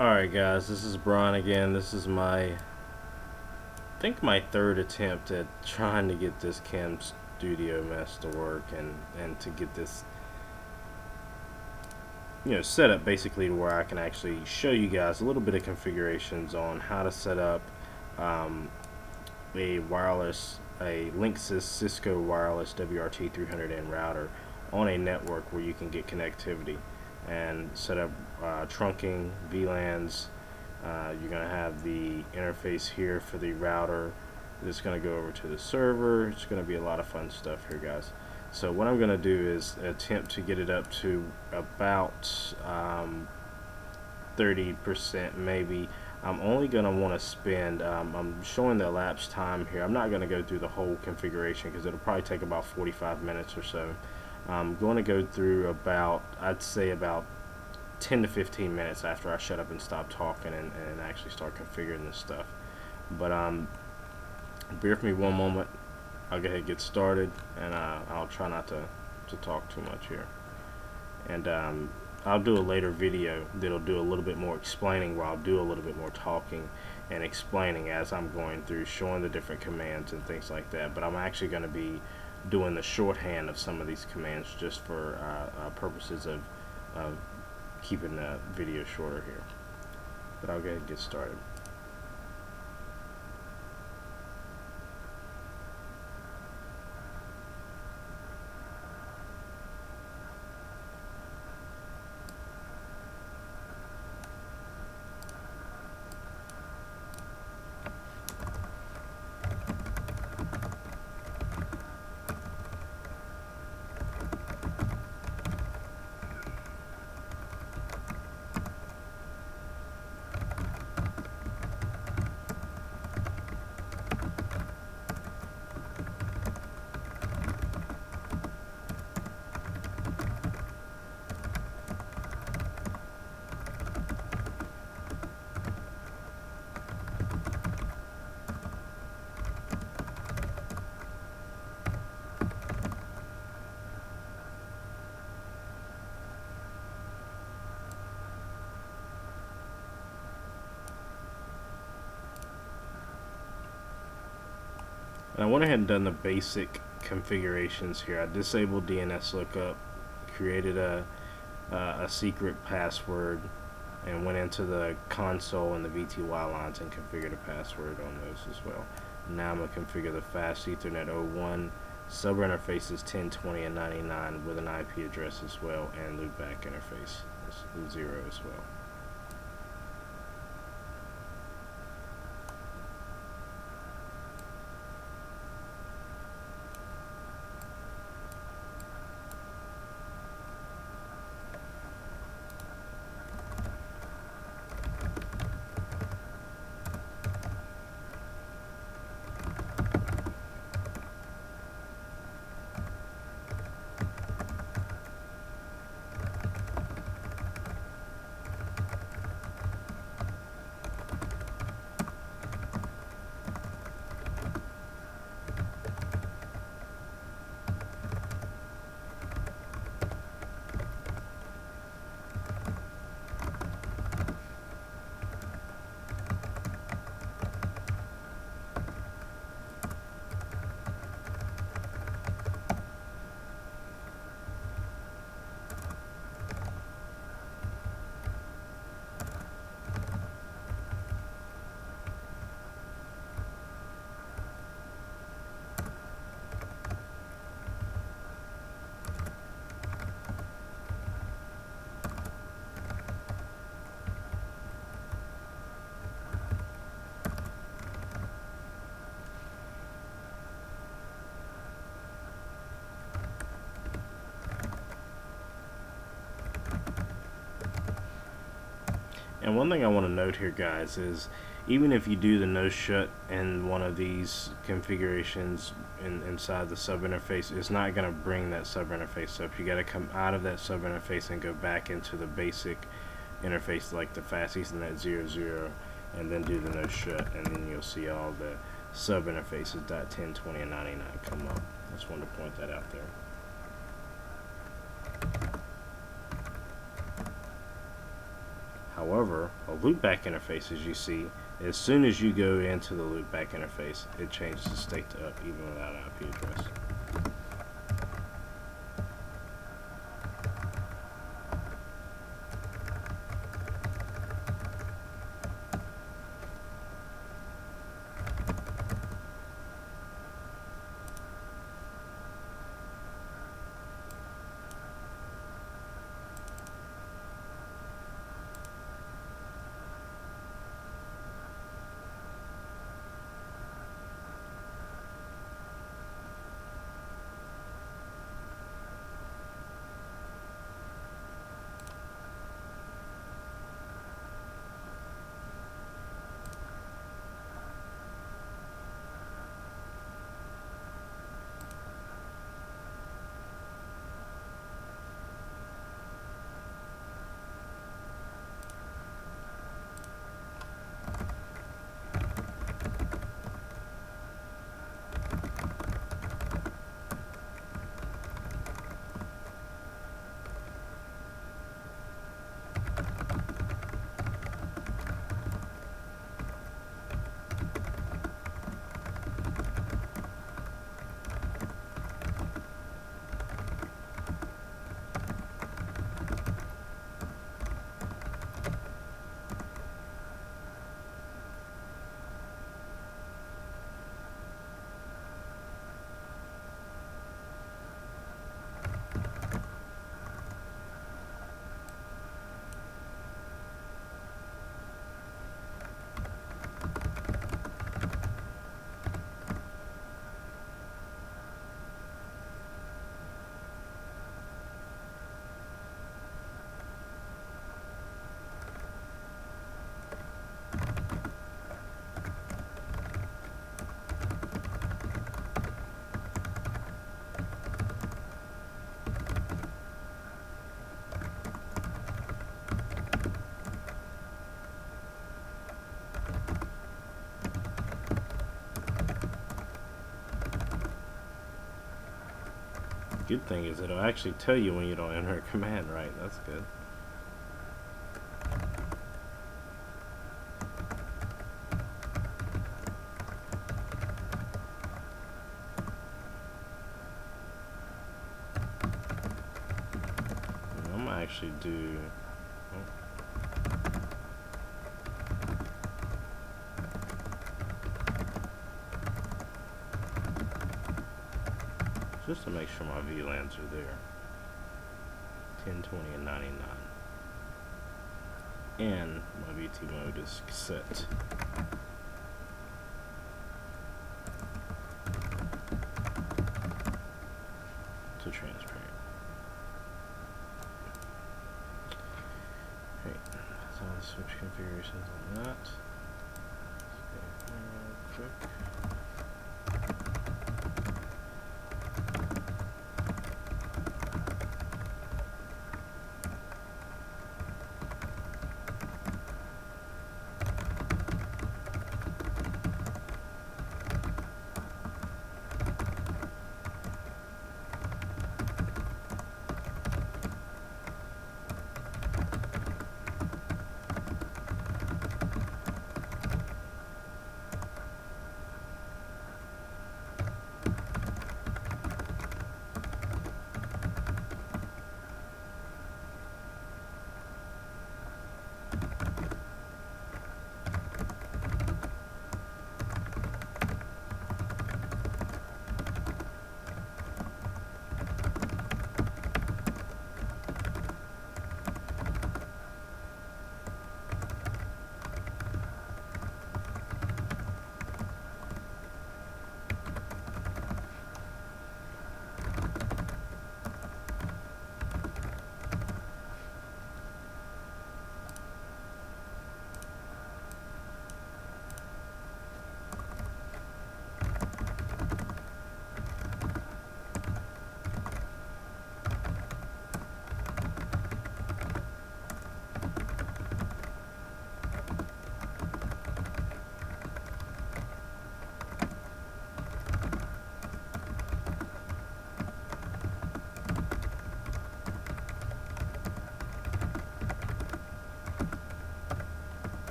Alright guys, this is Brian again. This is I think my third attempt at trying to get this Cam Studio mess to work and to get this set up basically to where I can actually show you guys a little bit of configurations on how to set up a Linksys Cisco wireless WRT300N router on a network where you can get connectivity and set up trunking, VLANs. You're going to have the interface here for the router that's going to go over to the server. It's going to be a lot of fun stuff here, guys. So what I'm going to do is attempt to get it up to about 30% maybe. I'm only going to want to spend, I'm showing the elapsed time here. I'm not going to go through the whole configuration because it'll probably take about 45 minutes or so. I'm going to go through about, I'd say about 10 to 15 minutes after I shut up and stop talking and actually start configuring this stuff. But bear with me one moment. I'll go ahead and get started, and I'll try not to talk too much here. And I'll do a later video that'll do a little bit more explaining, where I'll do a little bit more talking and explaining as I'm going through, showing the different commands and things like that. But I'm actually going to be doing the shorthand of some of these commands just for purposes of keeping the video shorter here. But I'll go ahead and get started. And I went ahead and done the basic configurations here. I disabled DNS lookup, created a secret password, and went into the console and the VTY lines and configured a password on those as well. Now I'm going to configure the fast Ethernet 01, sub interfaces 1020 and 99 with an IP address as well, and loopback interface is 0 as well. And one thing I want to note here, guys, is even if you do the no shut in one of these configurations inside the sub interface, it's not going to bring that sub interface up. You got to come out of that sub interface and go back into the basic interface like the fast Ethernet 00, and then do the no shut, and then you'll see all the sub interfaces .10, 20, and 99 come up. I just wanted to point that out there. However, a loopback interface, as you see, as soon as you go into the loopback interface, it changes the state to up even without an IP address. Good thing is it'll actually tell you when you don't enter a command right. That's good. And I'm gonna actually do just to make sure my VLANs are there. 10, 20, and 99. And my VT mode is set. To transparent. Right, that's all the switch configurations on that. Let's go here real quick.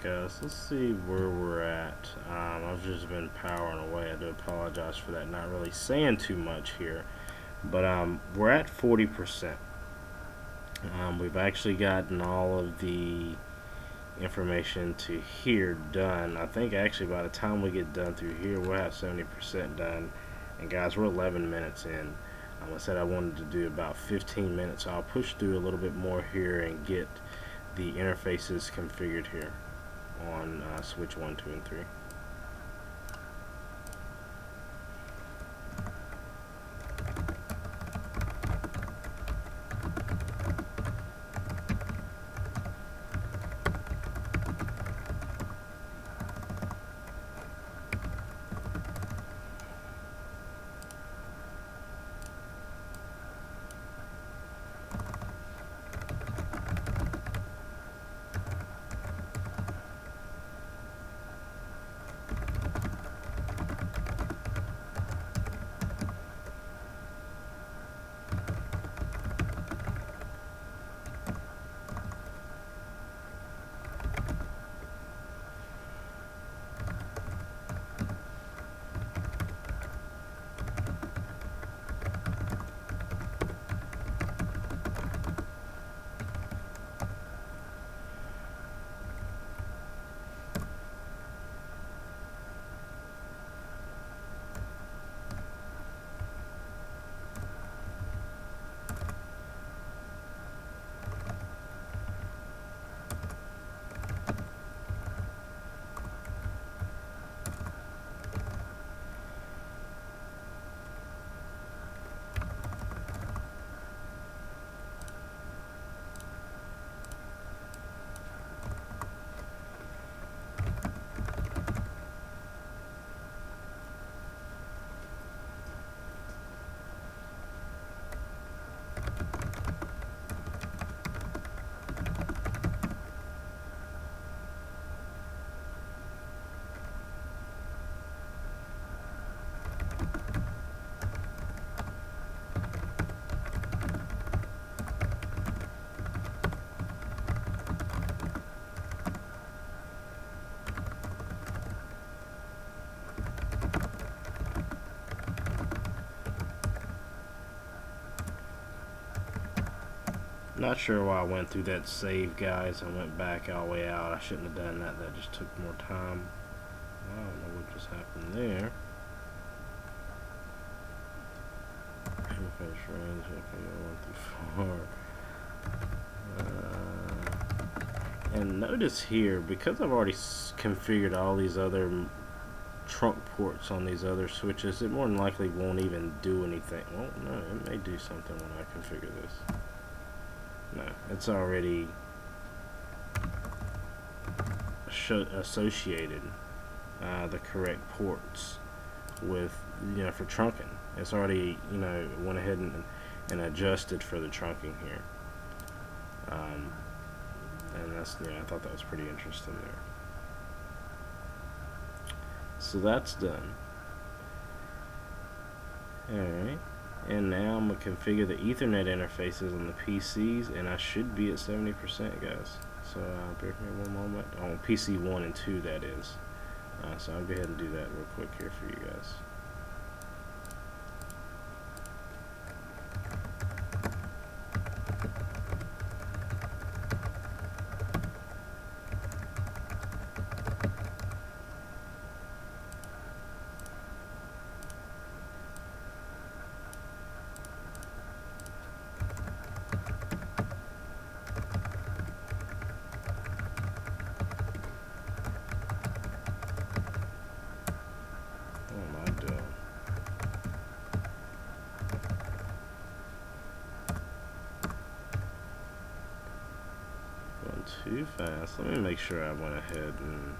guys. Let's see where we're at. I've just been powering away. I do apologize for that, not really saying too much here, but we're at 40%. We've actually gotten all of the information to here done. I think actually by the time we get done through here, we'll have 70% done. And guys, we're 11 minutes in. I said I wanted to do about 15 minutes, so I'll push through a little bit more here and get the interfaces configured here on switch 1, 2, and 3. Not sure why I went through that save, guys. I went back all the way out. I shouldn't have done that. That just took more time. I don't know what just happened there. Interface range, okay, 1 through 4. And notice here, because I've already configured all these other trunk ports on these other switches, it more than likely won't even do anything. Well, no, it may do something when I configure this. No, it's already associated the correct ports with, for trunking. It's already, went ahead and adjusted for the trunking here. And that's, I thought that was pretty interesting there. So that's done. Alright. And now I'm going to configure the Ethernet interfaces on the PCs, and I should be at 70%, guys. So bear with me one moment. On PC 1 and 2, that is. So I'll go ahead and do that real quick here for you guys. Too fast. Let me make sure I went ahead and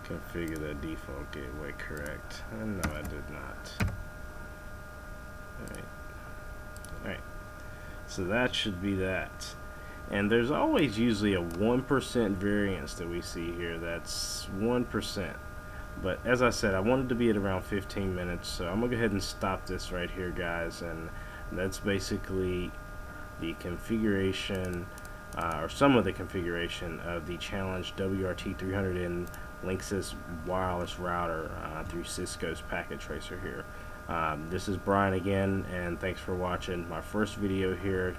configure the default gateway correct. And no, I did not. Alright. So that should be that. And there's always usually a 1% variance that we see here. That's 1%. But as I said, I wanted to be at around 15 minutes, so I'm going to go ahead and stop this right here, guys. And that's basically the configuration or some of the configuration of the Challenge WRT300N Linksys wireless router through Cisco's packet tracer here. This is Brian again, and thanks for watching my first video here.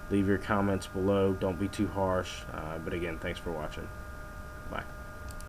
Leave your comments below, don't be too harsh, but again, thanks for watching.